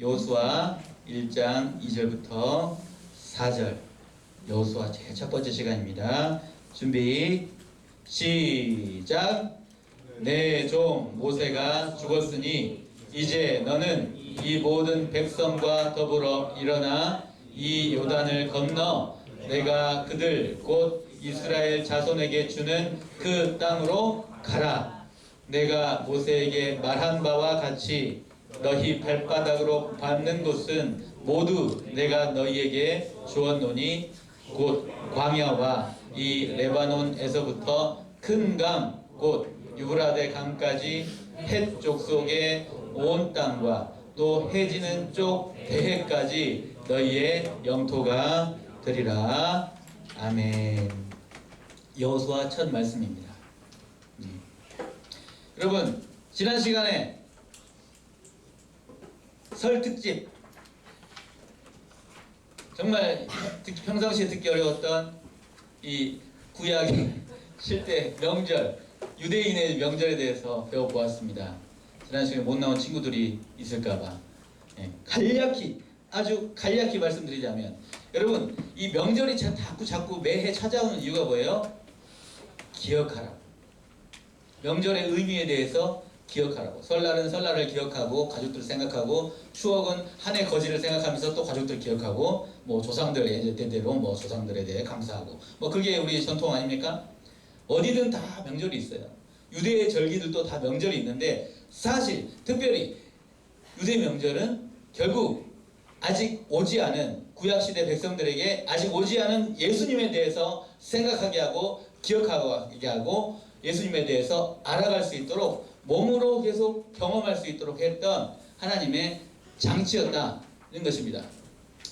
여호수아 1장 2절부터 4절. 여호수아 제 첫 번째 시간입니다. 준비 시작. 내 종 모세가 죽었으니 이제 너는 이 모든 백성과 더불어 일어나 이 요단을 건너 내가 그들 곧 이스라엘 자손에게 주는 그 땅으로 가라. 내가 모세에게 말한 바와 같이 너희 발바닥으로 밟는 곳은 모두 내가 너희에게 주었노니 곧 광야와 이 레바논에서부터 큰 강 곧 유브라데 강까지 헷 족속의 온 땅과 또 해지는 쪽 대해까지 너희의 영토가 되리라. 아멘. 여호수아 첫 말씀입니다. 여러분, 지난 시간에 설 특집, 정말 평상시에 듣기 어려웠던 이 구약의 실제 명절, 유대인의 명절에 대해서 배워보았습니다. 지난 시간에 못 나온 친구들이 있을까봐 간략히, 아주 간략히 말씀드리자면, 여러분, 이 명절이 자꾸 매해 찾아오는 이유가 뭐예요? 기억하라고. 명절의 의미에 대해서 기억하라고. 설날은 설날을 기억하고 가족들 생각하고, 추억은 한 해 거지를 생각하면서 또 가족들 기억하고, 뭐 조상들의 대대로 뭐 조상들에 대해 감사하고, 뭐 그게 우리 전통 아닙니까? 어디든 다 명절이 있어요. 유대의 절기들도 다 명절이 있는데, 사실 특별히 유대 명절은 결국 아직 오지 않은 구약시대 백성들에게 아직 오지 않은 예수님에 대해서 생각하게 하고 기억하게 하고 예수님에 대해서 알아갈 수 있도록 몸으로 계속 경험할 수 있도록 했던 하나님의 장치였다는 것입니다.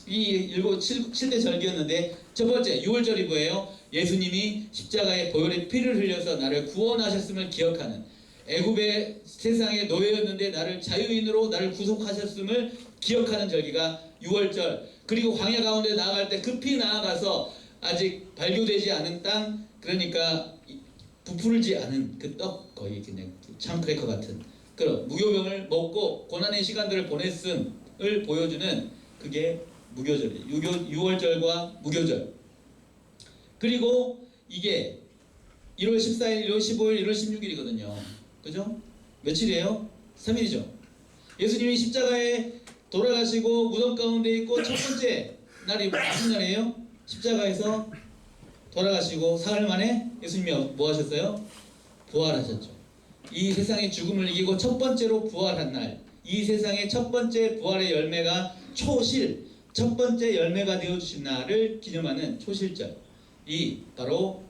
이 7대 절기였는데, 첫 번째 6월절이 뭐예요? 예수님이 십자가에 보혈의 피를 흘려서 나를 구원하셨음을 기억하는, 애굽의 세상의 노예였는데 나를 자유인으로 나를 구속하셨음을 기억하는 절기가 6월절. 그리고 광야 가운데 나아갈 때 급히 나아가서 아직 발교되지 않은 땅, 그러니까 부풀지 않은 그 떡, 거의 그냥 참크래커 같은 그런 무교병을 먹고 고난의 시간들을 보냈음을 보여주는, 그게 무교절이에요. 6월절과 무교절. 그리고 이게 1월 14일, 1월 15일, 1월 16일이거든요. 그죠? 며칠이에요? 3일이죠. 예수님이 십자가에 돌아가시고 무덤 가운데 있고 첫 번째 날이 무슨 날이에요? 십자가에서 돌아가시고 사흘 만에 예수님이 뭐 하셨어요? 부활하셨죠. 이 세상의 죽음을 이기고 첫 번째로 부활한 날, 이 세상의 첫 번째 부활의 열매가 초실, 첫 번째 열매가 되어주신 날을 기념하는 초실절. 이 바로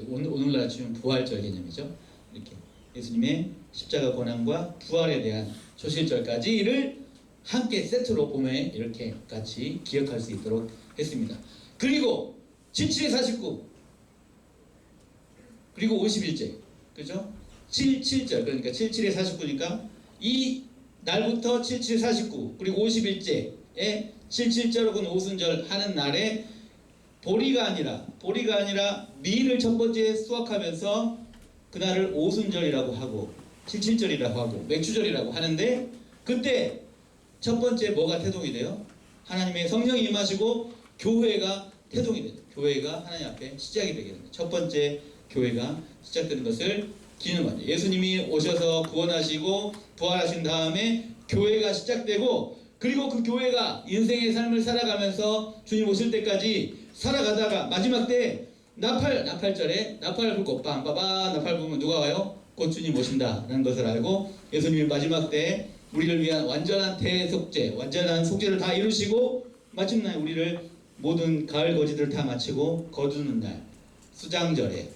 오늘날 치면 부활절 개념이죠. 이렇게 예수님의 십자가 고난과 부활에 대한 초실절까지를 함께 세트로 봄에 이렇게 같이 기억할 수 있도록 했습니다. 그리고 77에 49, 그리고 50일째, 그죠? 77절, 그러니까 77에 49니까 이 날부터 77, 49, 그리고 50일째에 77절 혹은 오순절 하는 날에 보리가 아니라 밀을 첫 번째 수확하면서 그날을 오순절이라고 하고 77절이라고 하고 맥주절이라고 하는데, 그때 첫 번째 뭐가 태동이 돼요? 하나님의 성령이 임하시고 교회가 태동이 돼요. 교회가 하나님 앞에 시작이 되게 됩니다. 첫 번째 교회가 시작되는 것을 기념하죠. 예수님이 오셔서 구원하시고 부활하신 다음에 교회가 시작되고, 그리고 그 교회가 인생의 삶을 살아가면서 주님 오실 때까지 살아가다가 마지막 때 나팔절에 나팔을 불고 빰빠바 나팔 불면 누가 와요? 곧 주님 오신다라는 것을 알고 예수님이 마지막 때 우리를 위한 완전한 대속죄, 완전한 속죄를 다 이루시고 마침내 우리를 모든 가을 거지들을 다 마치고 거두는 날, 수장절에,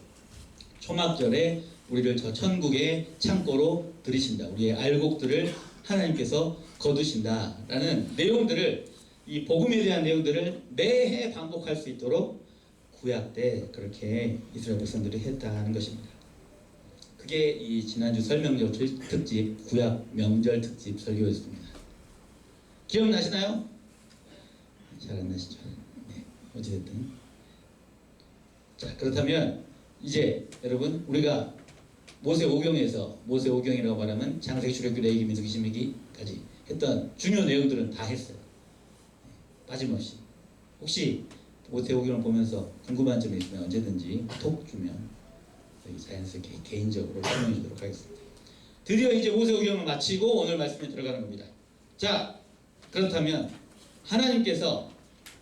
초막절에 우리를 저 천국의 창고로 들이신다. 우리의 알곡들을 하나님께서 거두신다라는 내용들을, 이 복음에 대한 내용들을 매해 반복할 수 있도록 구약 때 그렇게 이스라엘 백성들이 했다는 것입니다. 그게 이 지난주 설명절 특집, 구약 명절 특집 설교였습니다. 기억나시나요? 잘 안 나시죠? 네, 어찌됐든. 자, 그렇다면 이제 여러분, 우리가 모세 오경이라고 말하면 창세기, 출애굽기, 레위기, 민수기, 신명기까지 했던 했던 중요 내용들은 다 했어요. 빠짐없이. 혹시 모세오경을 보면서 궁금한 점이 있으면 언제든지 톡 주면 저희 자연스럽게 개인적으로 설명해 주도록 하겠습니다. 드디어 이제 모세오경을 마치고 오늘 말씀에 들어가는 겁니다. 자, 그렇다면 하나님께서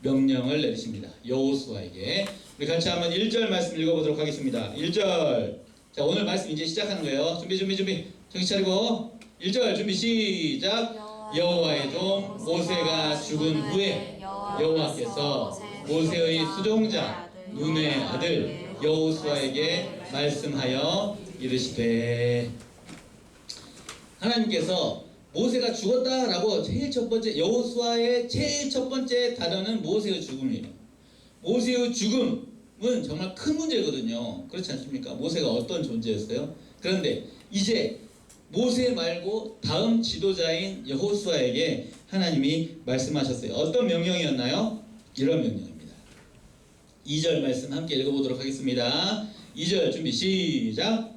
명령을 내리십니다. 여호수아에게. 우리 같이 한번 1절 말씀 읽어보도록 하겠습니다. 1절. 자, 오늘 말씀 이제 시작하는 거예요. 준비. 정신 차리고 1절 준비 시작. 여호와의 종 모세가 죽은 후에 여호와께서 모세의 수종자 눈의 아들 여호수아에게 말씀하여 이르시되. 하나님께서 모세가 죽었다라고 제일 첫 번째 여호수아의 제일 첫 번째 단어는 모세의 죽음이에요. 모세의 죽음은 정말 큰 문제거든요. 그렇지 않습니까? 모세가 어떤 존재였어요? 그런데 이제 모세 말고 다음 지도자인 여호수아에게 하나님이 말씀하셨어요. 어떤 명령이었나요? 이런 명령입니다. 2절 말씀 함께 읽어보도록 하겠습니다. 2절 준비 시작.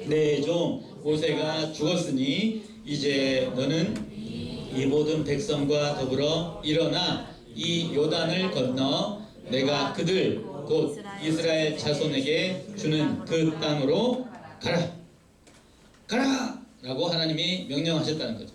내 종 모세가 죽었으니 이제 너는 이 모든 백성과 더불어 일어나 이 요단을 건너 내가 그들 곧 이스라엘 자손에게 주는 그 땅으로 가라 라고 하나님이 명령하셨다는 거죠.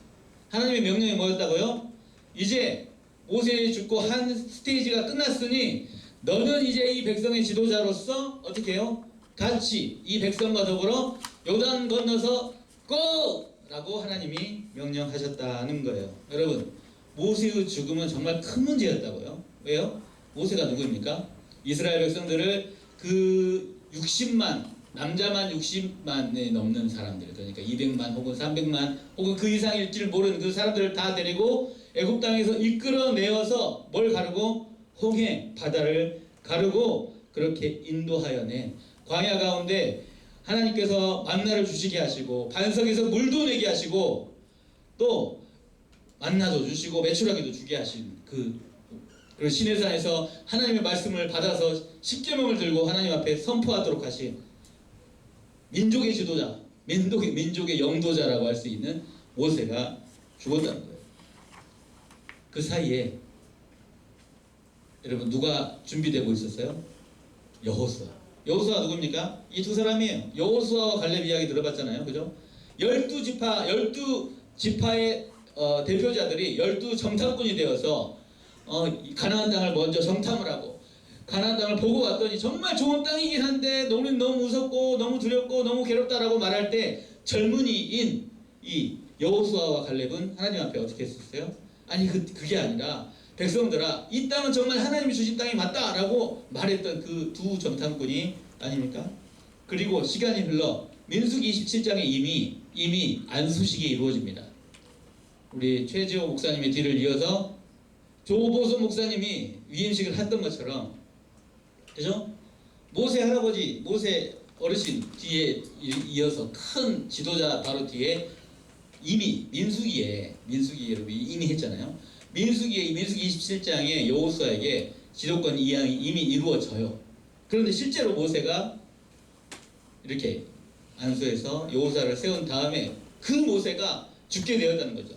하나님의 명령이 뭐였다고요? 이제 모세가 죽고 한 스테이지가 끝났으니 너는 이제 이 백성의 지도자로서 어떻게 해요? 같이 이 백성과 더불어 요단 건너서 고! 라고 하나님이 명령하셨다는 거예요. 여러분, 모세의 죽음은 정말 큰 문제였다고요. 왜요? 모세가 누구입니까? 이스라엘 백성들을 그 60만, 남자만 60만에 넘는 사람들, 그러니까 200만 혹은 300만 혹은 그 이상일지를 모르는 그 사람들을 다 데리고 애굽 땅에서 이끌어내어서 뭘 가르고? 홍해 바다를 가르고 그렇게 인도하여 낸 광야 가운데 하나님께서 만나를 주시게 하시고 반석에서 물도 내게 하시고 또 만나도 주시고 메추라기도 주게 하신 그 시내산에서 하나님의 말씀을 받아서 십계명을 들고 하나님 앞에 선포하도록 하신 민족의 지도자, 민족의 영도자라고 할 수 있는 모세가 죽었다는 거예요. 그 사이에 여러분 누가 준비되고 있었어요? 여호수아. 여호수아 누굽니까? 이 두 사람이에요. 여호수아와 갈렙 이야기 들어봤잖아요. 그죠? 12지파의 대표자들이 12정탐꾼이 되어서 가나안 땅을 먼저 정탐을 하고 가나안 땅을 보고 왔더니 정말 좋은 땅이긴 한데 너무 무섭고 너무 두렵고 너무 괴롭다라고 말할 때 젊은이인 이 여호수아와 갈렙은 하나님 앞에 어떻게 했었어요? 아니 그게 아니라 백성들아 이 땅은 정말 하나님이 주신 땅이 맞다라고 말했던 그 두 정탐꾼이 아닙니까? 그리고 시간이 흘러 민수기 27장에 이미 안수식이 이루어집니다. 우리 최지호 목사님의 뒤를 이어서 조보수 목사님이 위임식을 했던 것처럼, 그죠? 모세 할아버지, 모세 어르신 뒤에 이어서 큰 지도자 바로 뒤에 이미 민수기에 여러분 이미 했잖아요. 민수기 27장에 여호수아에게 지도권 이양이 이미 이루어져요. 그런데 실제로 모세가 이렇게 안수해서 여호수아를 세운 다음에 그 모세가 죽게 되었다는 거죠.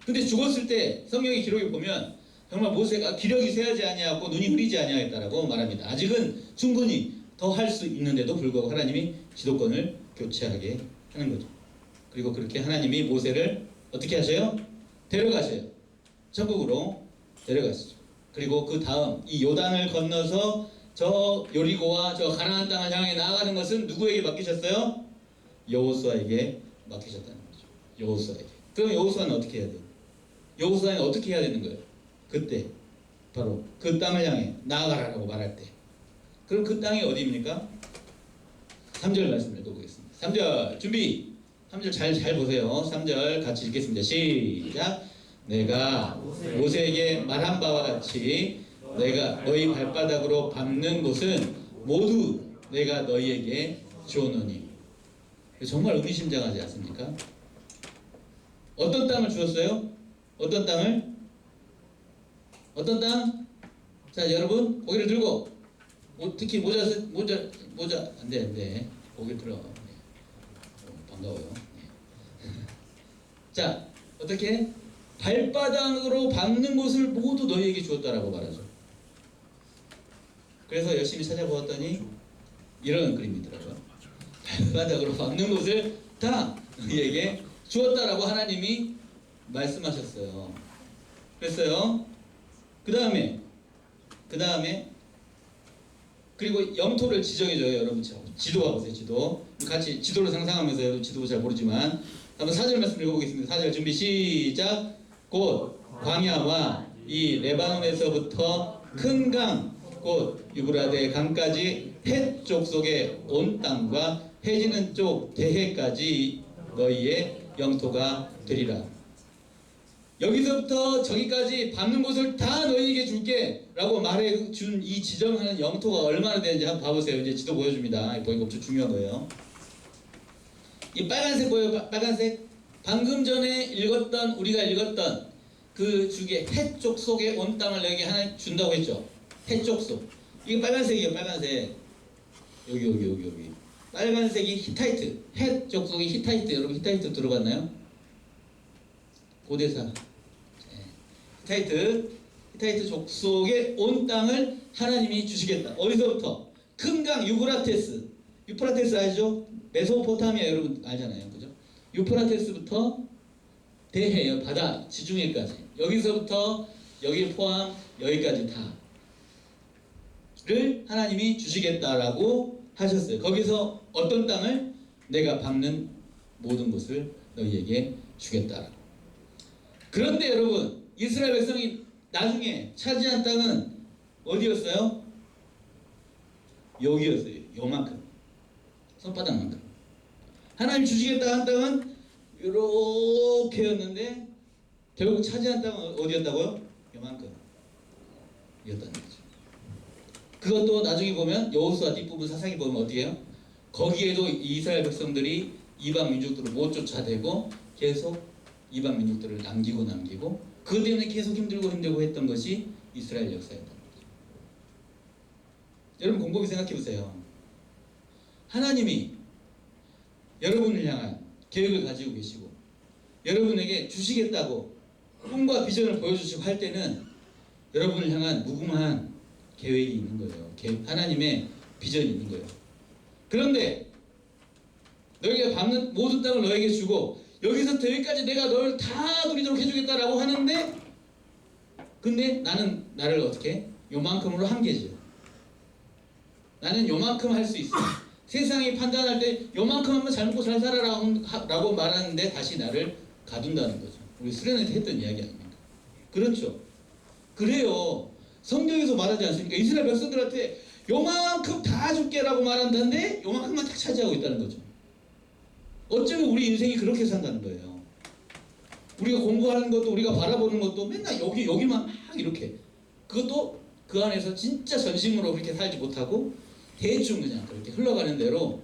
근데 죽었을 때 성경의 기록에 보면 정말 모세가 기력이 쇠하지 아니하고 눈이 흐리지 아니하였다라고 말합니다. 아직은 충분히 더 할 수 있는데도 불구하고 하나님이 지도권을 교체하게 하는 거죠. 그리고 그렇게 하나님이 모세를 어떻게 하셔요? 데려가셔요. 천국으로 데려가시죠. 그리고 그 다음 이 요단을 건너서 저 요리고와 저 가나안 땅을 향해 나아가는 것은 누구에게 맡기셨어요? 여호수아에게 맡기셨다는 거죠. 여호수아에게. 그럼 여호수아는 어떻게 해야 돼요? 여호수아는 어떻게 해야 되는 거예요? 그때 바로 그 땅을 향해 나아가라라고 말할 때. 그럼 그 땅이 어디입니까? 3절 말씀 읽어보겠습니다. 3절 준비. 3절 잘 보세요. 3절 같이 읽겠습니다. 시작. 내가 모세에게 말한 바와 같이 내가 너희 발바닥으로 밟는 곳은 모두 내가 너희에게 주었노니. 정말 의미심장하지 않습니까? 어떤 땅을 주었어요? 어떤 땅을? 어떤 땅? 자, 여러분 고개를 들고 특히 모자 안돼 고개 들어. 네. 반가워요. 네. 자, 어떻게? 발바닥으로 밟는 곳을 모두 너희에게 주었다라고 말하죠. 그래서 열심히 찾아보았더니 이런 그림이더라고요. 발바닥으로 밟는 곳을 다 너희에게 주었다라고 하나님이 말씀하셨어요. 그랬어요. 그 다음에 그리고 영토를 지정해줘요. 여러분 지도 가보세요. 지도 같이 지도를 상상하면서 여러분 지도 잘 모르지만 한번 4절 말씀 읽어보겠습니다. 4절 준비 시작. 곧 광야와 이 레바논에서부터 큰 강 곧 유브라데 강까지 헷 족속의 온 땅과 해지는 쪽 대해까지 너희의 영토가 되리라. 여기서부터 저기까지 밟는 곳을 다 너희에게 줄게 라고 말해준 이 지정하는 영토가 얼마나 되는지 한번 봐보세요. 이제 지도 보여줍니다. 보니까 엄청 중요한 거예요. 이 빨간색 보여요? 빨간색? 방금 전에 우리가 읽었던 그 주기에 해쪽 속에 온 땅을 너에게 하나 준다고 했죠. 해쪽 속. 이게 빨간색이에요. 빨간색. 여기. 빨간색이 히타이트. 해쪽 속이 히타이트. 여러분 히타이트 들어봤나요? 고대사. 히타이트 족속의 온 땅을 하나님이 주시겠다. 어디서부터? 큰 강 유프라테스 알죠? 메소포타미아 여러분 알잖아요. 그죠? 유프라테스부터 대해요. 바다 지중해까지. 여기서부터 여기 포함 여기까지 다를 하나님이 주시겠다라고 하셨어요. 거기서 어떤 땅을? 내가 밟는 모든 곳을 너희에게 주겠다라고. 그런데 여러분 이스라엘 백성이 나중에 차지한 땅은 어디였어요? 여기였어요. 요만큼. 손바닥만큼. 하나님 주시겠다 한 땅은 이렇게였는데 결국 차지한 땅은 어디였다고요? 요만큼. 이었다는 거죠. 그것도 나중에 보면 여호수아 뒷부분 사사기 보면 어떻게 해요? 거기에도 이스라엘 백성들이 이방 민족들을 못 쫓아대고 계속 이방 민족들을 남기고 그것 때문에 계속 힘들고 했던 것이 이스라엘 역사였던 거죠. 여러분 곰곰이 생각해 보세요. 하나님이 여러분을 향한 계획을 가지고 계시고 여러분에게 주시겠다고 꿈과 비전을 보여주시고 할 때는 여러분을 향한 무궁한 계획이 있는 거예요. 하나님의 비전이 있는 거예요. 그런데 너희가 밟는 모든 땅을 너에게 주고 여기서부터 여기까지 내가 너를 다 누리도록 해주겠다라고 하는데 근데 나는 나를 어떻게? 요만큼으로 한계지요. 나는 요만큼 할 수 있어. 세상이 판단할 때 요만큼 하면 잘 먹고 잘 살아라고 말하는데 다시 나를 가둔다는 거죠. 우리 수련회에서 했던 이야기 아닙니까? 그렇죠. 그래요. 성경에서 말하지 않습니까? 이스라엘 백성들한테 요만큼 다 줄게라고 말한다는데 요만큼만 다 차지하고 있다는 거죠. 어쩌면 우리 인생이 그렇게 산다는 거예요. 우리가 공부하는 것도 우리가 바라보는 것도 맨날 여기만 막 이렇게 그것도 그 안에서 진짜 전심으로 그렇게 살지 못하고 대충 그냥 그렇게 흘러가는 대로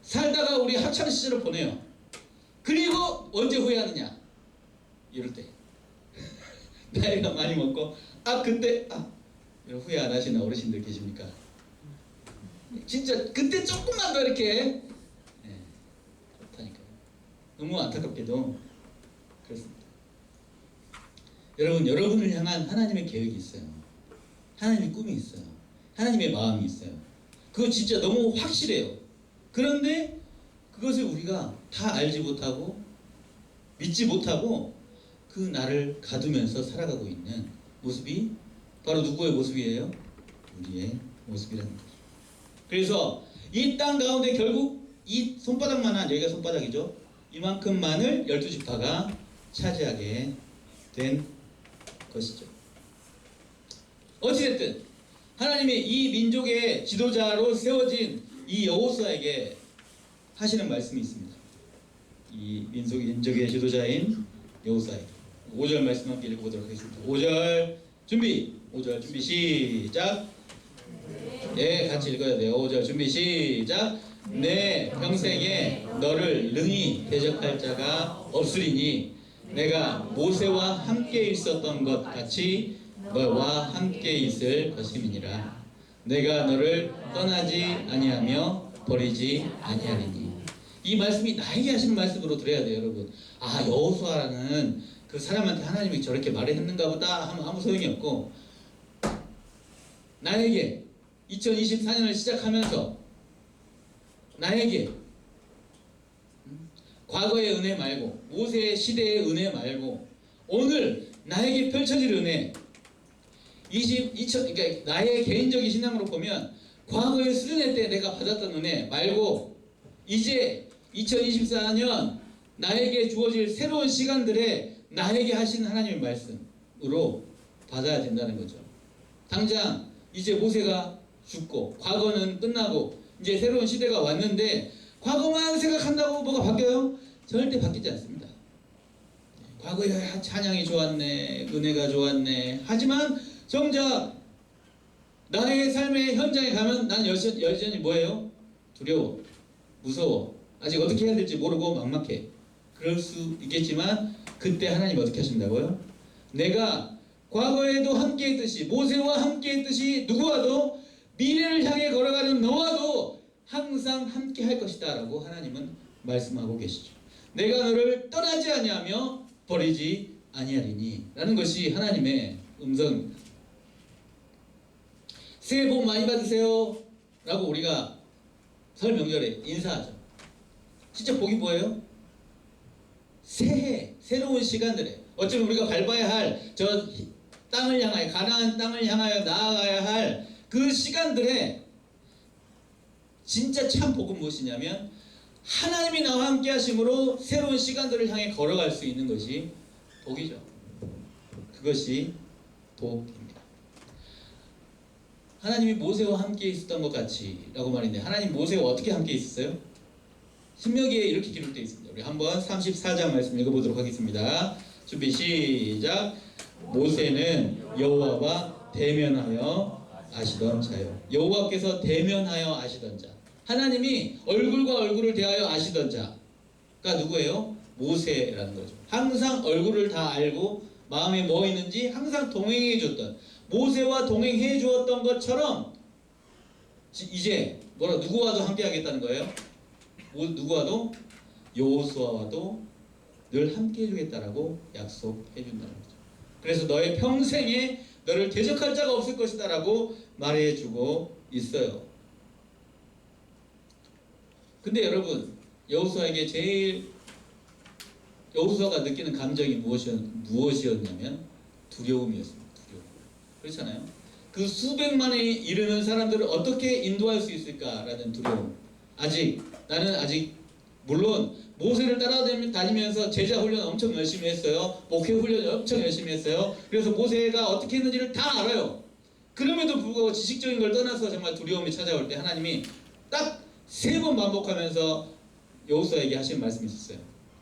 살다가 우리 학창 시절을 보내요. 그리고 언제 후회하느냐? 이럴 때 나이가 많이 먹고 그때 이런 후회 안 하시는 어르신들 계십니까? 진짜 그때 조금만 더 이렇게 좋다니까요. 너무 안타깝게도 그렇습니다. 여러분을 향한 하나님의 계획이 있어요. 하나님의 꿈이 있어요. 하나님의 마음이 있어요. 그거 진짜 너무 확실해요. 그런데 그것을 우리가 다 알지 못하고 믿지 못하고 그 나를 가두면서 살아가고 있는 모습이 바로 누구의 모습이에요? 우리의 모습이라는 거죠. 그래서 이 땅 가운데 결국 이 손바닥만한, 여기가 손바닥이죠. 이만큼만을 12지파가 차지하게 된 것이죠. 어찌됐든 하나님의 이 민족의 지도자로 세워진 이 여호수아에게 하시는 말씀이 있습니다. 이 민족의 지도자인 여호수아에게 5절 말씀 함께 읽어보도록 하겠습니다. 5절 준비 시작. 예, 같이 읽어야 돼요. 5절 준비 시작. 내 평생에 너를 능히 대적할 자가 없으리니 내가 모세와 함께 있었던 것 같이 너와 함께 있을 것임이니라. 내가 너를 떠나지 아니하며 버리지 아니하리니. 이 말씀이 나에게 하시는 말씀으로 들어야 돼요, 여러분. 여호수아는 그 사람한테 하나님이 저렇게 말을 했는가 보다 하면 아무 소용이 없고, 나에게 2024년을 시작하면서 나에게 과거의 은혜 말고, 모세의 시대의 은혜 말고, 오늘 나에게 펼쳐질 은혜, 그러니까 나의 개인적인 신앙으로 보면 과거의 수련회 때 내가 받았던 은혜 말고, 이제 2024년 나에게 주어질 새로운 시간들에 나에게 하신 하나님의 말씀으로 받아야 된다는 거죠. 당장 이제 모세가 죽고 과거는 끝나고 이제 새로운 시대가 왔는데, 과거만 생각한다고 뭐가 바뀌어요? 절대 바뀌지 않습니다. 과거에 찬양이 좋았네, 은혜가 좋았네. 하지만 정작 나의 삶의 현장에 가면 난 여전히 뭐예요? 두려워, 무서워, 아직 어떻게 해야 될지 모르고 막막해. 그럴 수 있겠지만 그때 하나님 어떻게 하신다고요? 내가 과거에도 함께 했듯이, 모세와 함께 했듯이 누구와도, 미래를 향해 걸어가는 너와도 항상 함께 할 것이다 라고 하나님은 말씀하고 계시죠. 내가 너를 떠나지 아니하며 버리지 아니하리니 라는 것이 하나님의 음성입니다. 새해 복 많이 받으세요 라고 우리가 설 명절에 인사하죠. 진짜 복이 뭐예요? 새해, 새로운 시간들에, 어쩌면 우리가 밟아야 할 저 땅을 향하여, 가나안 땅을 향하여 나아가야 할 그 시간들에 진짜 참 복은 무엇이냐면, 하나님이 나와 함께 하심으로 새로운 시간들을 향해 걸어갈 수 있는 것이 복이죠. 그것이 복입니다. 하나님이 모세와 함께 있었던 것 같이 라고 말인데, 하나님 모세와 어떻게 함께 있었어요? 신명기에 이렇게 기록되어 있습니다. 우리 한번 34장 말씀 읽어보도록 하겠습니다. 준비 시작. 모세는 여호와와 대면하여 아시던 자요. 여호와께서 대면하여 아시던 자, 하나님이 얼굴과 얼굴을 대하여 아시던 자가 누구예요? 모세라는 거죠. 항상 얼굴을 다 알고 마음에 뭐 있는지 항상 동행해 줬던, 모세와 동행해 주었던 것처럼 이제 누구와도 함께 하겠다는 거예요. 누구와도? 여호수아와도 늘 함께 해주겠다라고 약속해 준다는 거죠. 그래서 너의 평생에 너를 대적할 자가 없을 것이다 라고 말해주고 있어요. 근데 여러분, 여호수아에게 제일 여호수아가 느끼는 감정이 무엇이었냐면 두려움이었습니다. 두려움. 그렇잖아요. 그 수백만에 이르는 사람들을 어떻게 인도할 수 있을까라는 두려움. 나는 아직 물론 모세를 따라다니면서 제자 훈련 엄청 열심히 했어요. 목회 훈련 엄청 열심히 했어요. 그래서 모세가 어떻게 했는지를 다 알아요. 그럼에도 불구하고 지식적인 걸 떠나서 정말 두려움이 찾아올 때 하나님이 딱 3번 반복하면서 여호수아에게 하신 말씀이 있었어요.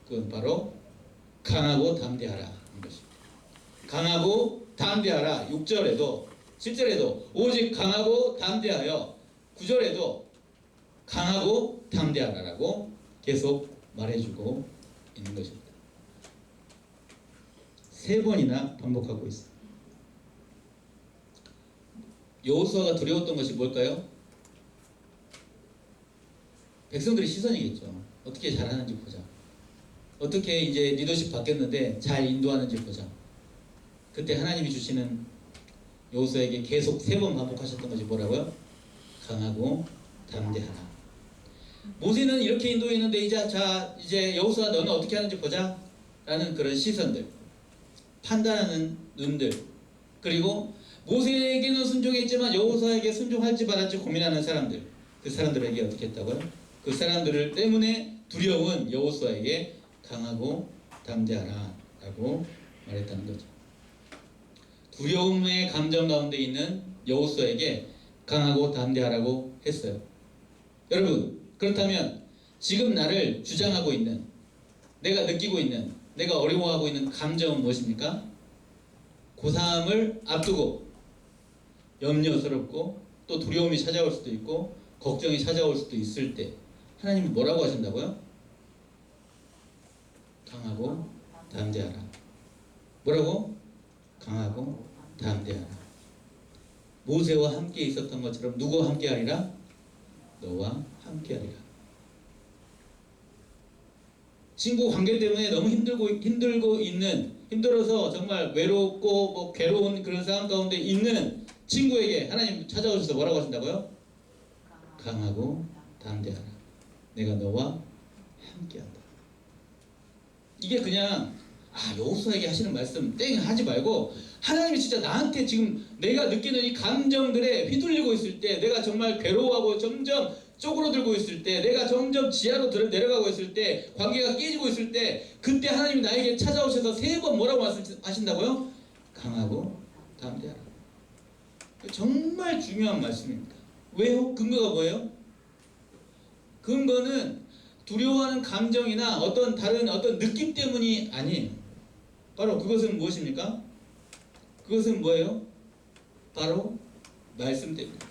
그건 바로 강하고 담대하라 는 것입니다. 강하고 담대하라. 6절에도 7절에도 오직 강하고 담대하여, 9절에도 강하고 담대하라라고 계속 말해주고 있는 것입니다. 3번이나 반복하고 있습니다. 여호수아가 두려웠던 것이 뭘까요? 백성들의 시선이겠죠. 어떻게 잘하는지 보자. 어떻게 이제 리더십 바뀌었는데 잘 인도하는지 보자. 그때 하나님이 주시는, 여호수아에게 계속 3번 반복하셨던 것이 뭐라고요? 강하고 담대하라. 모세는 이렇게 인도했는데 이제 여호수아 너는 어떻게 하는지 보자 라는 그런 시선들, 판단하는 눈들, 그리고 모세에게는 순종했지만 여호수아에게 순종할지 말할지 고민하는 사람들, 그 사람들에게 어떻게 했다고요? 그 사람들을 때문에 두려운 여호수아에게 강하고 담대하라 라고 말했다는 거죠. 두려움의 감정 가운데 있는 여호수아에게 강하고 담대하라고 했어요. 여러분, 그렇다면 지금 나를 주장하고 있는, 내가 느끼고 있는, 내가 어려워하고 있는 감정은 무엇입니까? 고3을 앞두고 염려스럽고 또 두려움이 찾아올 수도 있고 걱정이 찾아올 수도 있을 때 하나님이 뭐라고 하신다고요? 강하고 담대하라. 뭐라고? 강하고 담대하라. 모세와 함께 있었던 것처럼 누구와 함께 하리라? 너와 함께 하리라. 친구 관계 때문에 너무 힘들고 있는 힘들어서 정말 외롭고 뭐 괴로운 그런 상황 가운데 있는 친구에게 하나님 찾아오셔서 뭐라고 하신다고요? 강하고 담대하라. 내가 너와 함께한다. 이게 그냥 여호수아에게 하시는 말씀 땡 하지 말고 하나님이 진짜 나한테 지금 내가 느끼는 이 감정들에 휘둘리고 있을 때, 내가 정말 괴로워하고 점점 쪼그러들고 있을 때, 내가 점점 지하로 내려가고 있을 때, 관계가 깨지고 있을 때, 그때 하나님이 나에게 찾아오셔서 3번 뭐라고 말씀하신다고요? 강하고 담대하라. 정말 중요한 말씀입니다. 왜요? 근거가 뭐예요? 근거는 두려워하는 감정이나 어떤 다른 어떤 느낌 때문이 아니에요. 바로 그것은 무엇입니까? 그것은 뭐예요? 바로 말씀 때문입니다.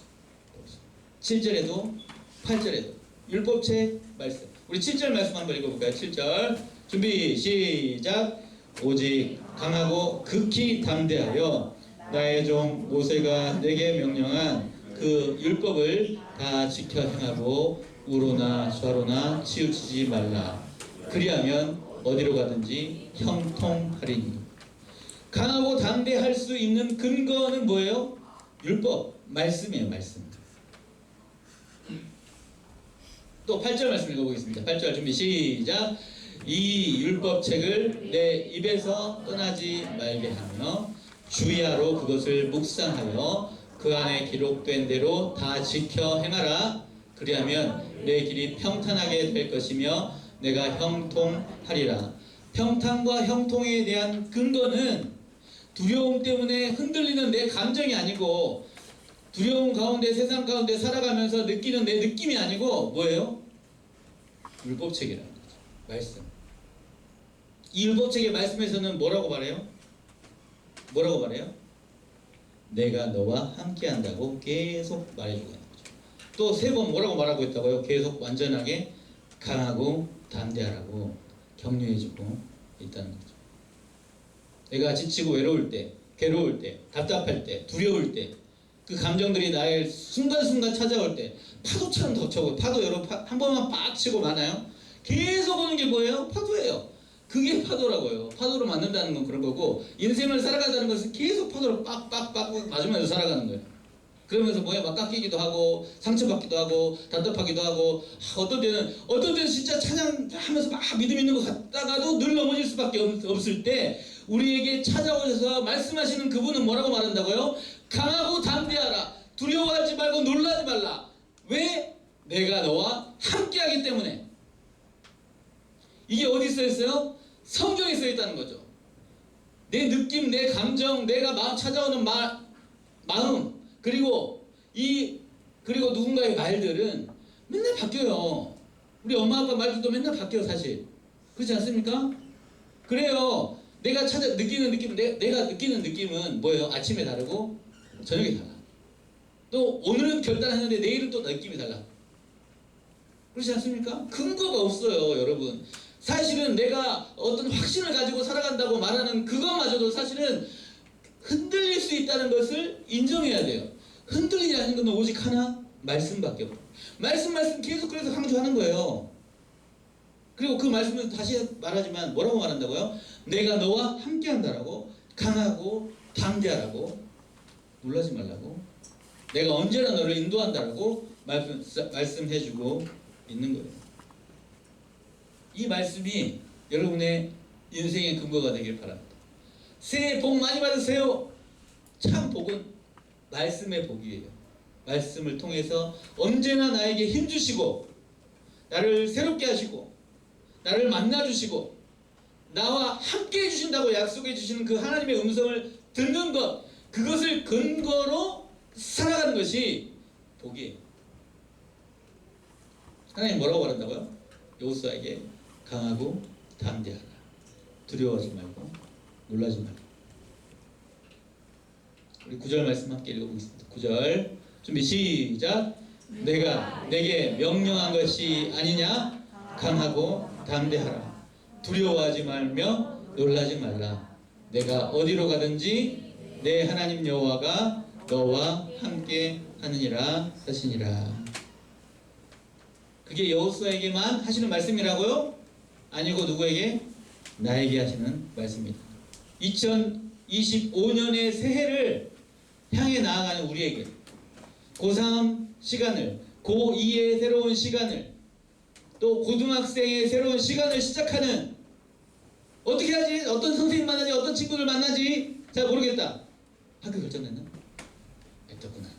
7절에도 8절에도 율법책 말씀. 우리 7절 말씀 한번 읽어볼까요? 7절 준비 시작. 오직 강하고 극히 담대하여 나의 종 모세가 내게 명령한 그 율법을 다 지켜 행하고 우로나 좌로나 치우치지 말라. 그리하면 어디로 가든지 형통하리니. 강하고 담대할 수 있는 근거는 뭐예요? 율법, 말씀이에요. 말씀. 또 8절 말씀 읽어보겠습니다. 8절 준비 시작. 이 율법책을 내 입에서 떠나지 말게 하며 주야로 그것을 묵상하여 그 안에 기록된 대로 다 지켜 행하라. 그리하면 내 길이 평탄하게 될 것이며 내가 형통하리라. 평탄과 형통에 대한 근거는 두려움 때문에 흔들리는 내 감정이 아니고, 두려움 가운데 세상 가운데 살아가면서 느끼는 내 느낌이 아니고 뭐예요? 율법책이라는 거죠. 말씀. 이 율법책의 말씀에서는 뭐라고 말해요? 뭐라고 말해요? 내가 너와 함께 한다고 계속 말해주고 있는 거죠. 또 3번 뭐라고 말하고 있다고요? 계속 완전하게 강하고 담대하라고 격려해주고 있다는 거죠. 내가 지치고 외로울 때, 괴로울 때, 답답할 때, 두려울 때, 그 감정들이 나의 순간순간 찾아올 때 파도처럼 덮쳐오고, 파도 여러분 한 번만 빡 치고 많아요? 계속 오는 게 뭐예요? 파도예요. 그게 파도라고요. 파도로 만든다는 건 그런 거고, 인생을 살아간다는 것은 계속 파도로 빡빡빡 맞으면서 살아가는 거예요. 그러면서 뭐야, 막 깎이기도 하고 상처받기도 하고 답답하기도 하고, 어떤 때는 진짜 찬양하면서 막 믿음 있는 것 같다가도 늘 넘어질 수밖에 없을 때 우리에게 찾아오셔서 말씀하시는 그분은 뭐라고 말한다고요? 강하고 담대하라. 두려워하지 말고 놀라지 말라. 왜? 내가 너와 함께하기 때문에. 이게 어디 써 있어요? 성경에 써 있다는 거죠. 내 느낌, 내 감정, 내가 마음 찾아오는 마음, 그리고 누군가의 말들은 맨날 바뀌어요. 우리 엄마 아빠 말들도 맨날 바뀌어요, 사실. 그렇지 않습니까? 그래요. 내가 느끼는 느낌, 내가 느끼는 느낌은 뭐예요? 아침에 다르고 저녁에 달라. 또 오늘은 결단하는데 내일은 또 느낌이 달라. 그렇지 않습니까? 근거가 없어요, 여러분. 사실은 내가 어떤 확신을 가지고 살아간다고 말하는 그것마저도 사실은 흔들릴 수 있다는 것을 인정해야 돼요. 흔들리지 않는 건 오직 하나, 말씀밖에 없어요. 말씀 계속 그래서 강조하는 거예요. 그리고 그 말씀은 다시 말하지만 뭐라고 말한다고요? 내가 너와 함께한다라고, 강하고 담대하라고, 놀라지 말라고, 내가 언제나 너를 인도한다라고 말씀해주고 있는 거예요. 이 말씀이 여러분의 인생의 근거가 되길 바랍니다. 새해 복 많이 받으세요. 참 복은 말씀의 복이에요. 말씀을 통해서 언제나 나에게 힘주시고, 나를 새롭게 하시고, 나를 만나주시고, 나와 함께 해주신다고 약속해 주시는 그 하나님의 음성을 듣는 것, 그것을 근거로 살아가는 것이 복이에요. 하나님 뭐라고 말한다고요? 여호수아에게 강하고 담대하라. 두려워하지 말고 놀라지 말고. 우리 9절 말씀 함께 읽어보겠습니다. 9절 준비 시작. 내가 내게 명령한 것이 아니냐? 강하고 담대하라. 두려워하지 말며 놀라지 말라. 내가 어디로 가든지 내 하나님 여호와가 너와 함께 하느니라 하시니라. 그게 여호수아에게만 하시는 말씀이라고요? 아니고 누구에게? 나에게 하시는 말씀입니다. 2025년의 새해를 향해 나아가는 우리에게 고3 시간을, 고2의 새로운 시간을, 또 고등학생의 새로운 시간을 시작하는, 어떻게 하지? 어떤 선생님 만나지? 어떤 친구들 만나지? 잘 모르겠다. 학교 결정됐나? 됐구나.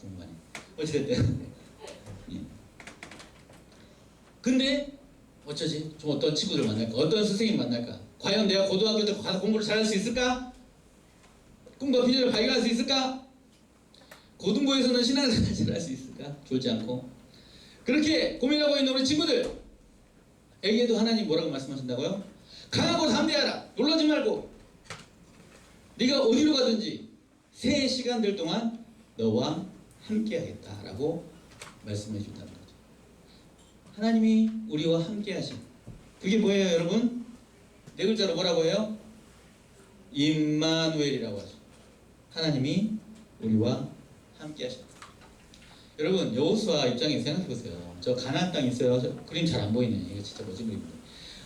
공부하네. 어찌됐든. 근데 어쩌지? 좀 어떤 친구들 만날까? 어떤 선생님 만날까? 과연 내가 고등학교 때 가서 공부를 잘할 수 있을까? 꿈과 비전을 발견할 수 있을까? 고등부에서는 신앙생활을 잘할 수 있을까? 좋지 않고. 그렇게 고민하고 있는 우리 친구들에게도 하나님 뭐라고 말씀하신다고요? 강하고 담대하라. 놀라지 말고 네가 어디로 가든지 새 시간들 동안 너와 함께 하겠다라고 말씀해 준다는 거죠. 하나님이 우리와 함께 하신, 그게 뭐예요 여러분? 네 글자로 뭐라고 해요? 임마누엘이라고 하죠. 하나님이 우리와 함께 하셨다. 여러분 여호수아 입장에서 생각해보세요. 저 가나안 땅 있어요. 저 그림 잘 안 보이네. 이거 진짜 멋진 그림인데.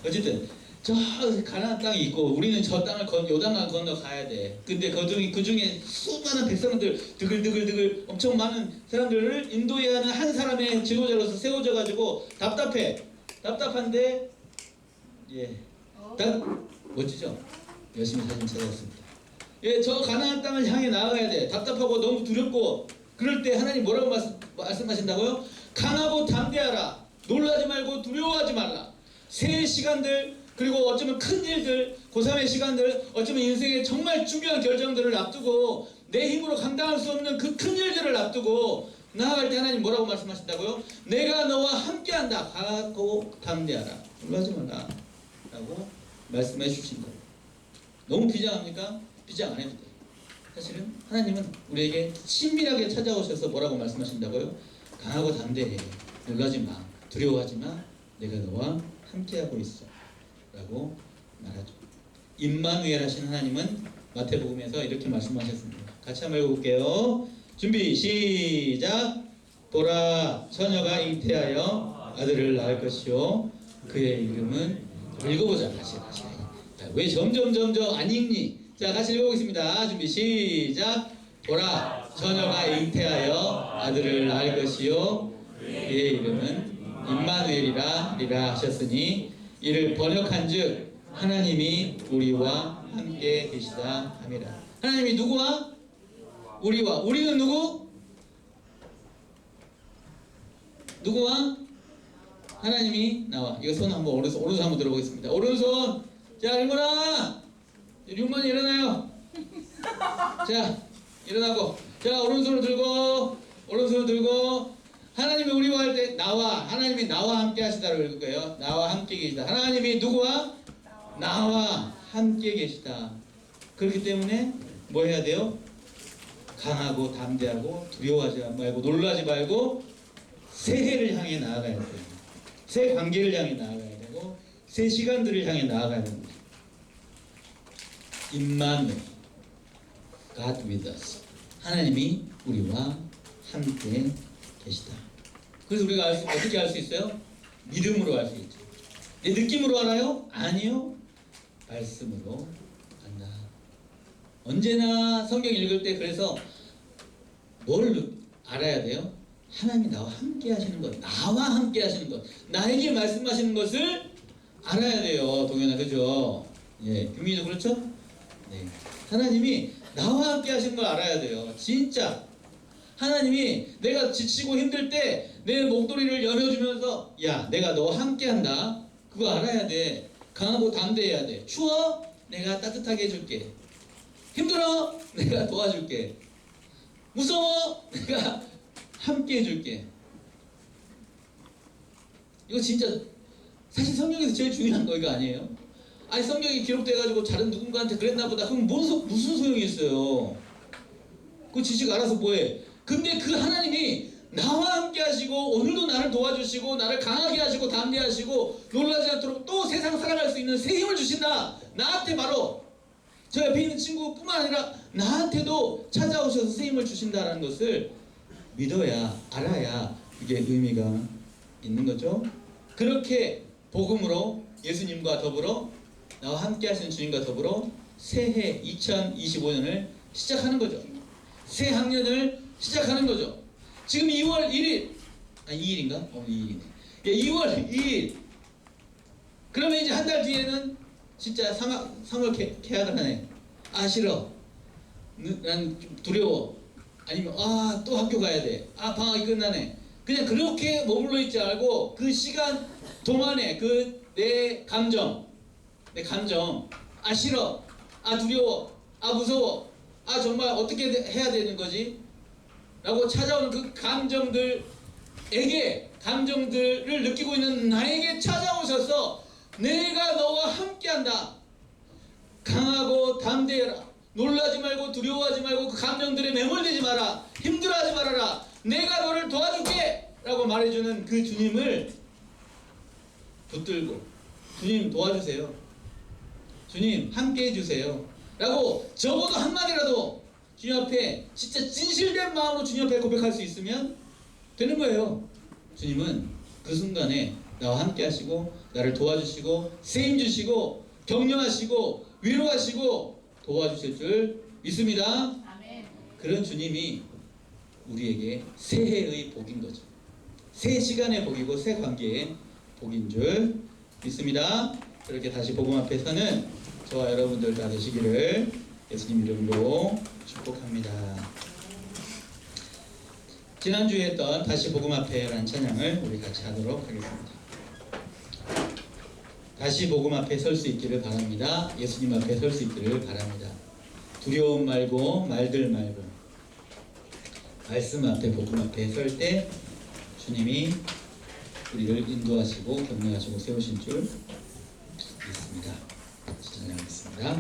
어쨌든 저 가나안 땅이 있고 우리는 저 땅을 요단강 건너 가야 돼. 근데 그 중에 수많은 백성들 드글드글 엄청 많은 사람들을 인도해야 하는 한 사람의 지도자로서 세워져 가지고 답답한데 멋지죠? 열심히 사진 찾아왔습니다. 저 가나안 땅을 향해 나아가야 돼. 답답하고 너무 두렵고 그럴 때 하나님 뭐라고 말씀하신다고요? 강하고 담대하라. 놀라지 말고 두려워하지 말라. 새 시간들, 그리고 어쩌면 큰 일들, 고3의 시간들, 어쩌면 인생의 정말 중요한 결정들을 앞두고 내 힘으로 감당할 수 없는 그 큰 일들을 앞두고 나아갈 때 하나님 뭐라고 말씀하신다고요? 내가 너와 함께한다. 강하고 담대하라. 놀라지 말라. 라고 말씀해 주신 거예요. 너무 비장합니까? 비장 안 해도 돼요. 사실은 하나님은 우리에게 친밀하게 찾아오셔서 뭐라고 말씀하신다고요? 강하고 담대해. 놀라지 마. 두려워하지 마. 내가 너와 함께하고 있어. 라고 말하죠. 임마누엘 하신 하나님은 마태복음에서 이렇게 말씀하셨습니다. 같이 한번 읽어볼게요. 준비 시작. 보라 처녀가 잉태하여 아들을 낳을 것이요 그의 이름은, 읽어보자. 다시. 왜 점점 안 읽니? 자, 같이 읽어보겠습니다. 준비 시작. 보라 처녀가 잉태하여 아들을 낳을 것이요 그의 이름은 임마누엘이라 하셨으니 이를 번역한즉 하나님이 우리와 함께 계시다 함이라. 하나님이 누구와? 우리와. 우리는 누구? 누구와? 하나님이 나와. 이거 손 한번 오른손 한번 들어보겠습니다. 오른손. 자, 일어나. 융만이 일어나요. 자, 일어나고. 자, 오른손을 들고 하나님이 우리와 할 때 하나님이 나와 함께 하시다라고 읽을 거예요. 나와 함께 계시다. 하나님이 누구와? 나와 함께 계시다. 그렇기 때문에 뭐 해야 돼요? 강하고 담대하고 두려워하지 말고 놀라지 말고 새해를 향해 나아가야 돼요. 새 관계를 향해 나아가야 되고 새 시간들을 향해 나아가야 됩니다. 임마누엘, God with us. 하나님이 우리와 함께 계시다. 그래서 우리가 어떻게 알 수 있어요? 믿음으로 알 수 있죠. 내 느낌으로 알아요? 아니요. 말씀으로 안다. 언제나 성경 읽을 때 그래서 뭘 알아야 돼요? 하나님이 나와 함께 하시는 것, 나와 함께 하시는 것, 나에게 말씀하시는 것을 알아야 돼요. 동현아, 그죠? 예, 규민이도 그렇죠? 네. 하나님이 나와 함께 하시는 걸 알아야 돼요. 진짜. 하나님이 내가 지치고 힘들 때 내 목도리를 여며주면서 야, 내가 너와 함께 한다. 그거 알아야 돼. 강하고 담대해야 돼. 추워? 내가 따뜻하게 해줄게. 힘들어? 내가 도와줄게. 무서워? 내가 함께 해줄게. 이거 진짜 사실 성경에서 제일 중요한 거 이거 아니에요? 아니 성경이 기록돼가지고 다른 누군가한테 그랬나 보다. 그럼 무슨 소용이 있어요? 그 지식 알아서 뭐해? 근데 그 하나님이 나와 함께 하시고 오늘도 나를 도와주시고 나를 강하게 하시고 담대하시고 놀라지 않도록 또 세상 살아갈 수 있는 새 힘을 주신다. 나한테 바로 저 옆에 있는 친구뿐만 아니라 나한테도 찾아오셔서 새 힘을 주신다는 것을 믿어야 알아야 이게 의미가 있는 거죠. 그렇게 복음으로 예수님과 더불어 나와 함께 하시는 주님과 더불어 새해 2025년을 시작하는 거죠. 새 학년을 시작하는 거죠. 지금 2월 1일, 2일인가? 2일이네. 예, 2월 2일. 그러면 이제 한 달 뒤에는 진짜 3월 개학을 하네. 아, 싫어. 난 좀 두려워. 아니면 또 학교 가야 돼. 방학이 끝나네. 그냥 그렇게 머물러 있지 말고 그 시간 동안에 내 감정, 싫어, 두려워, 무서워, 정말 어떻게 해야 되는 거지? 라고 찾아오는 그 감정들을 느끼고 있는 나에게 찾아오셔서 내가 너와 함께한다. 강하고 담대해라. 놀라지 말고 두려워하지 말고 그 감정들에 매몰되지 마라. 힘들어하지 말아라. 내가 너를 도와줄게 라고 말해주는 그 주님을 붙들고, 주님 도와주세요, 주님 함께 해주세요 라고 적어도 한마디라도 주님 앞에 진짜 진실된 마음으로 주님 앞에 고백할 수 있으면 되는 거예요. 주님은 그 순간에 나와 함께 하시고 나를 도와주시고 세임 주시고 격려하시고 위로하시고 도와주실 줄 믿습니다. 아멘. 그런 주님이 우리에게 새해의 복인 거죠. 새 시간의 복이고 새 관계의 복인 줄 믿습니다. 그렇게 다시 복음 앞에서는 저와 여러분들 다 되시기를 예수님 이름으로 축복합니다. 지난주에 했던 다시 복음 앞에라는 찬양을 우리 같이 하도록 하겠습니다. 다시 복음 앞에 설 수 있기를 바랍니다. 예수님 앞에 설 수 있기를 바랍니다. 두려움 말고 말들 말고 말씀 앞에 복음 앞에 설 때 주님이 우리를 인도하시고 격려하시고 세우신 줄 믿습니다. 찬양하겠습니다.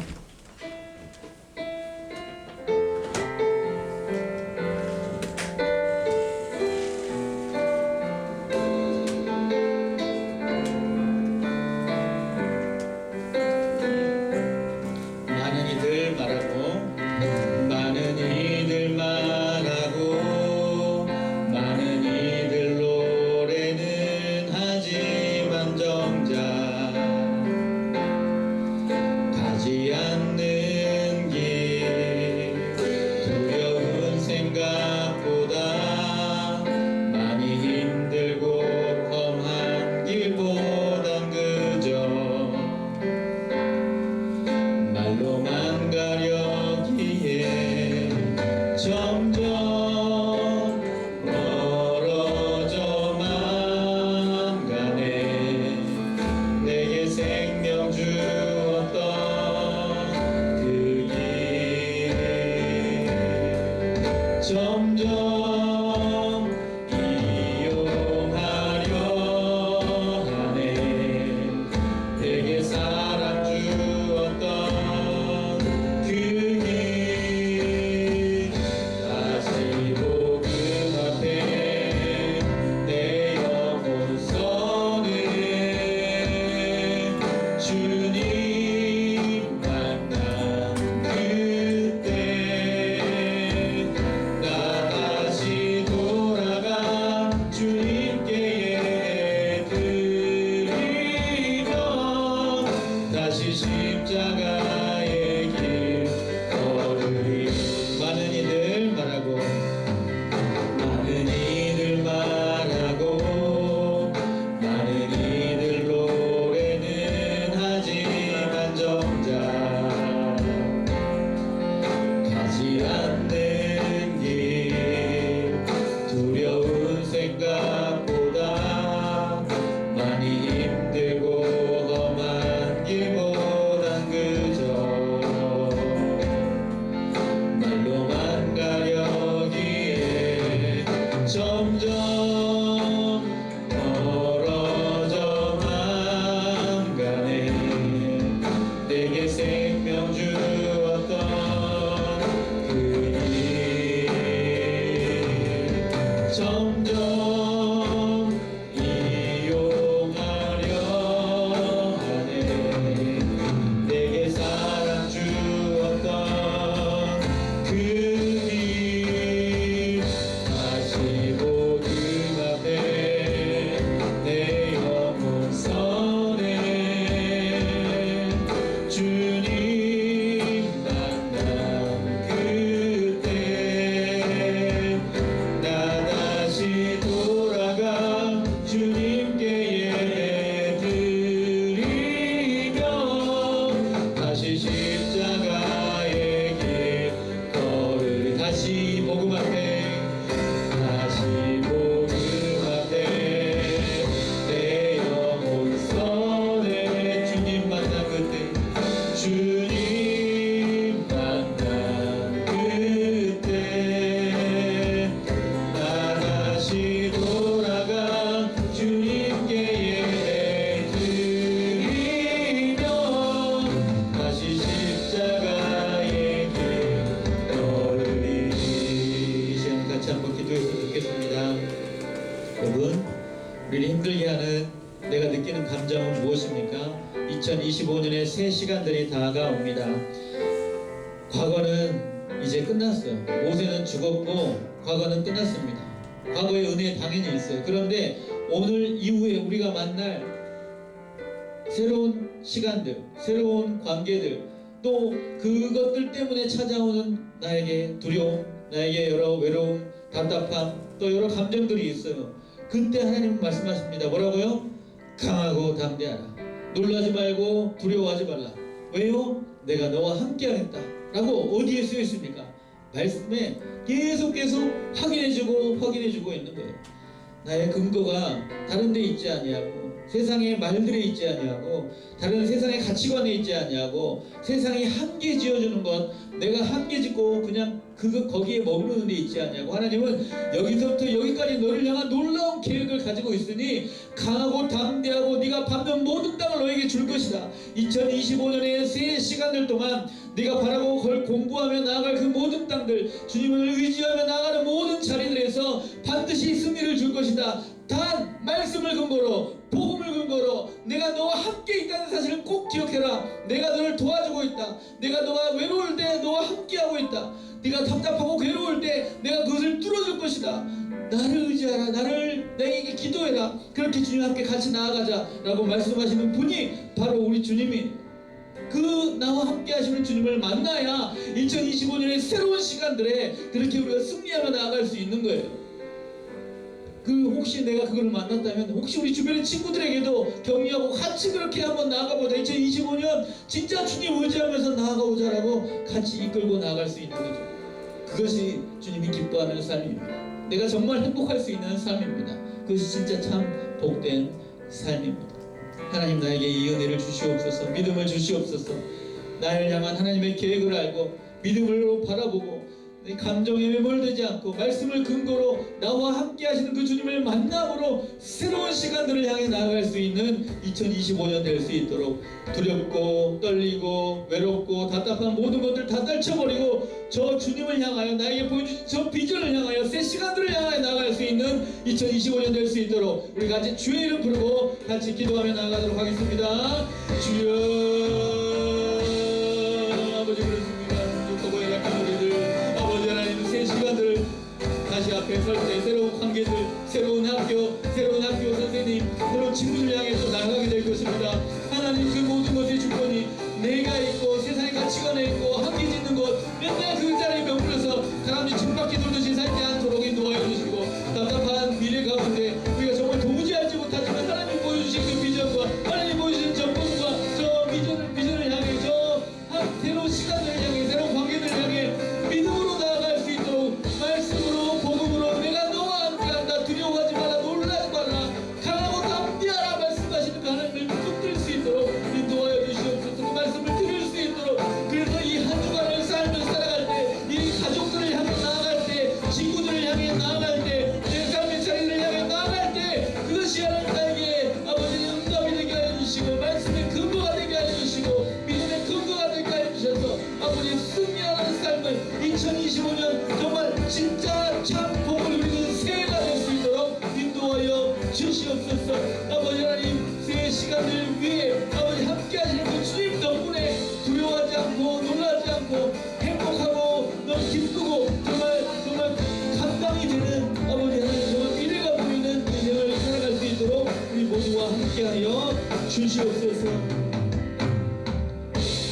우리를 힘들게 하는 내가 느끼는 감정은 무엇입니까? 2025년의 새 시간들이 다가옵니다. 과거는 이제 끝났어요. 모세는 죽었고 과거는 끝났습니다. 과거의 은혜 당연히 있어요. 그런데 오늘 이후에 우리가 만날 새로운 시간들, 새로운 관계들, 또 그것들 때문에 찾아오는 나에게 두려움, 나에게 여러 외로움, 답답함, 또 여러 감정들이 있어요. 그때 하나님은 말씀하십니다. 뭐라고요? 강하고 담대하라. 놀라지 말고 두려워하지 말라. 왜요? 내가 너와 함께하겠다 라고 어디에 쓰여 있습니까? 말씀에 계속 확인해주고 있는 거예요. 나의 근거가 다른 데 있지 아니하고, 세상의 말들에 있지 아니하고, 다른 세상의 가치관에 있지 아니하고, 세상이 한계 지어주는 것, 내가 한계 짓고 그냥 거기에 머무르는 데 있지 아니하고, 하나님은 여기서부터 여기까지 너를 향한 놀라운 계획을 가지고 있으니 강하고 담대하고 네가 밟는 모든 땅을 너에게 줄 것이다. 2025년의 새 시간들 동안 네가 바라고 공부하며 나아갈 그 모든 땅들, 주님을 의지하며 나아가는 모든 자리들에서 반드시 승리를 줄 것이다. 단 말씀을 근거로, 복음을 근거로 내가 너와 함께 있다는 사실을 꼭 기억해라. 내가 너를 도와주고 있다. 내가 너가 외로울 때 너와 함께하고 있다. 네가 답답하고 괴로울 때 내가 그것을 뚫어줄 것이다. 나를 의지하라. 나에게 기도해라. 그렇게 주님 함께 같이 나아가자 라고 말씀하시는 분이 바로 우리 주님이, 그 나와 함께 하시는 주님을 만나야 2025년의 새로운 시간들에 그렇게 우리가 승리하며 나아갈 수 있는 거예요. 혹시 내가 그걸 만났다면, 혹시 우리 주변의 친구들에게도 격려하고 같이 그렇게 한번 나아가보자. 2025년 진짜 주님 의지하면서 나아가보자라고 같이 이끌고 나아갈 수 있는 거죠. 그것이 주님이 기뻐하는 삶입니다. 내가 정말 행복할 수 있는 삶입니다. 그것이 진짜 참 복된 삶입니다. 하나님, 나에게 이 은혜를 주시옵소서. 믿음을 주시옵소서. 나를 향한 하나님의 계획을 알고 믿음으로 바라보고 내 감정에 매몰되지 않고 말씀을 근거로 나와 함께 하시는 그 주님을 만남으로 새로운 시간들을 향해 나아갈 수 있는 2025년 될 수 있도록, 두렵고 떨리고 외롭고 답답한 모든 것들 다 떨쳐버리고 저 주님을 향하여, 나에게 보여주신 저 비전을 향하여 새 시간들을 향하여 나아갈 수 있는 2025년 될 수 있도록 우리 같이 주의 이름 부르고 같이 기도하며 나아가도록 하겠습니다. 주여, 아버지 그렇습니다. 축복의 약한 우리들, 아버지 하나님 새 시간들 다시 앞에 설 때 새로운 관계들, 새로운 학교 선생님, 새로운 친구들 향해 또 나아가게 될 것입니다. 하나님, 그 모든 것의 주권이 내가 있고 세상의 가치관에 있고 한계 짓는 것, 맨날 그 자리에 머물러서 사람들이 징밖에 돌듯이 살지 않도록 인도하여 주시고, 답답한 미래 가운데 우리가 정말 도무지 알지 못하지만 하나님 보여주신 그 비전과 하나님 보여주신 저 꿈과 저 비전을 향해, 저 새로운 시간을 향해, 새로운 관계들을 향해 믿음으로 나아갈 수 있도록 말씀으로, 복음으로 내가 너와 함께한다. 두려워하지 마라. 놀라지 마라. 강하고 담대하라 말씀하시는 그 하나님을 붙들 수 있도록 인도하여 주시옵소서. 그 말씀을 들을 수 있도록, 그래서 이 한 주간을 삶을 살아갈 때, 이 가족들을 향해 나아갈 때, 친구들을 향해 나아갈 때, 내 삶의 자리를 향해 나아갈 때, 그것이 하나님 나에게 아버지 응답이 되게 하여 주시고, 말씀의 근거가 되게 하여 주시고, 믿음의 근거가 되게 하여 주셔서 아버지 승리하는 삶을 2025년 정말 진짜 참 복을 누리는 새해가 될 수 있도록 인도하여 주시옵소서. 아버지 하나님, 새 시간을 위해 아버지 함께 하시는 그 주님 덕분에 두려워하지 않고 놀라지 않고 행복하고 너무 기쁘고 정말 감당이 되는 아버지 하나님, 정말 미래가 보이는 인생을 살아갈 수 있도록 우리 모두와 함께하여 주시옵소서.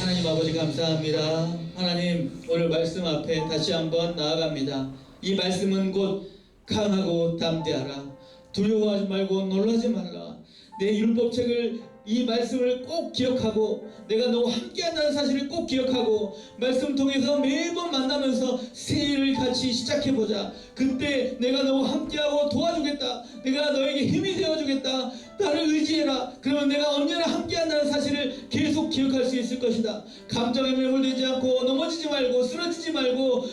하나님 아버지 감사합니다. 하나님, 오늘 말씀 앞에 다시 한번 나아갑니다. 이 말씀은 곧 강하고 담대하라. 두려워하지 말고 놀라지 말라. 내 율법책을, 이 말씀을 꼭 기억하고 내가 너와 함께한다는 사실을 꼭 기억하고 말씀 통해서 매번 만나면서 새해를 같이 시작해보자. 그때 내가 너와 함께하고 도와주겠다. 내가 너에게 힘이 되어주겠다. 나를 의지해라. 그러면 내가 언제나 함께한다는 사실을 계속 기억할 수 있을 것이다. 감정에 매몰되지 않고 넘어지지 말고 말고 쓰러지지 말고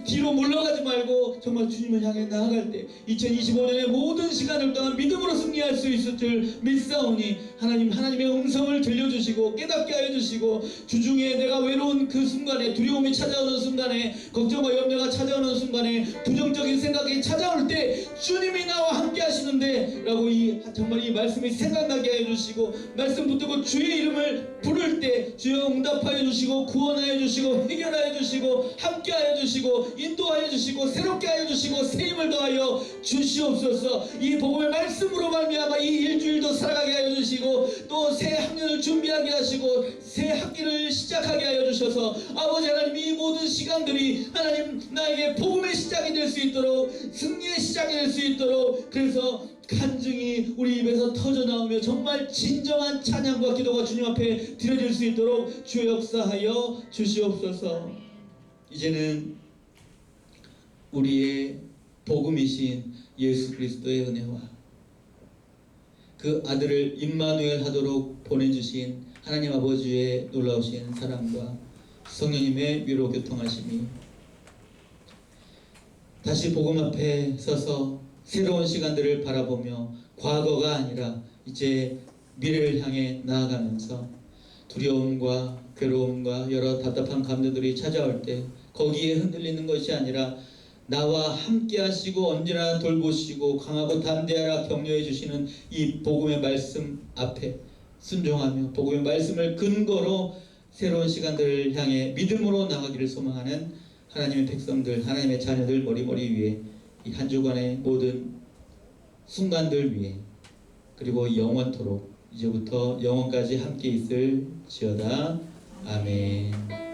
뒤로 물러가지 말고 정말 주님을 향해 나아갈 때 2025년의 모든 시간을 동안 믿음으로 승리할 수 있을 줄 믿사오니 하나님의 음성을 들려주시고 깨닫게 하여 주시고 주중에 내가 외로운 그 순간에 두려움이 찾아오는 순간에 걱정과 염려가 찾아오는 순간에 부정적인 생각이 찾아올 때 주님이 나와 함께 하시는데 라고 정말 이 말씀이 생각나게 하여 주시고 말씀 붙들고 주의 이름을 부를 때 주여 응답하여 주시고 구원하여 주시고 해결하여 주시고 함께하여 주시고 인도하여 주시고 새롭게 하여 주시고 새 힘을 더하여 주시옵소서. 이 복음의 말씀으로 말미암아 이 일주일도 살아가게 하여 주시고 또 새 학년을 준비하게 하시고 새 학기를 시작하게 하여 주셔서 아버지 하나님 이 모든 시간들이 하나님 나에게 복음의 시작이 될 수 있도록 승리의 시작이 될 수 있도록 그래서 간증이 우리 입에서 터져나오며 정말 진정한 찬양과 기도가 주님 앞에 드려질 수 있도록 주여 역사하여 주시옵소서. 이제는 우리의 복음이신 예수 그리스도의 은혜와 그 아들을 임마누엘 하도록 보내주신 하나님 아버지의 놀라우신 사랑과 성령님의 위로 교통하심이 다시 복음 앞에 서서 새로운 시간들을 바라보며 과거가 아니라 이제 미래를 향해 나아가면서 두려움과 괴로움과 여러 답답한 감정들이 찾아올 때 거기에 흔들리는 것이 아니라 나와 함께 하시고 언제나 돌보시고 강하고 담대하라 격려해 주시는 이 복음의 말씀 앞에 순종하며 복음의 말씀을 근거로 새로운 시간들을 향해 믿음으로 나가기를 소망하는 하나님의 백성들, 하나님의 자녀들 머리머리 위에 이 한 주간의 모든 순간들 위에 그리고 영원토록 이제부터 영원까지 함께 있을지어다. 아멘.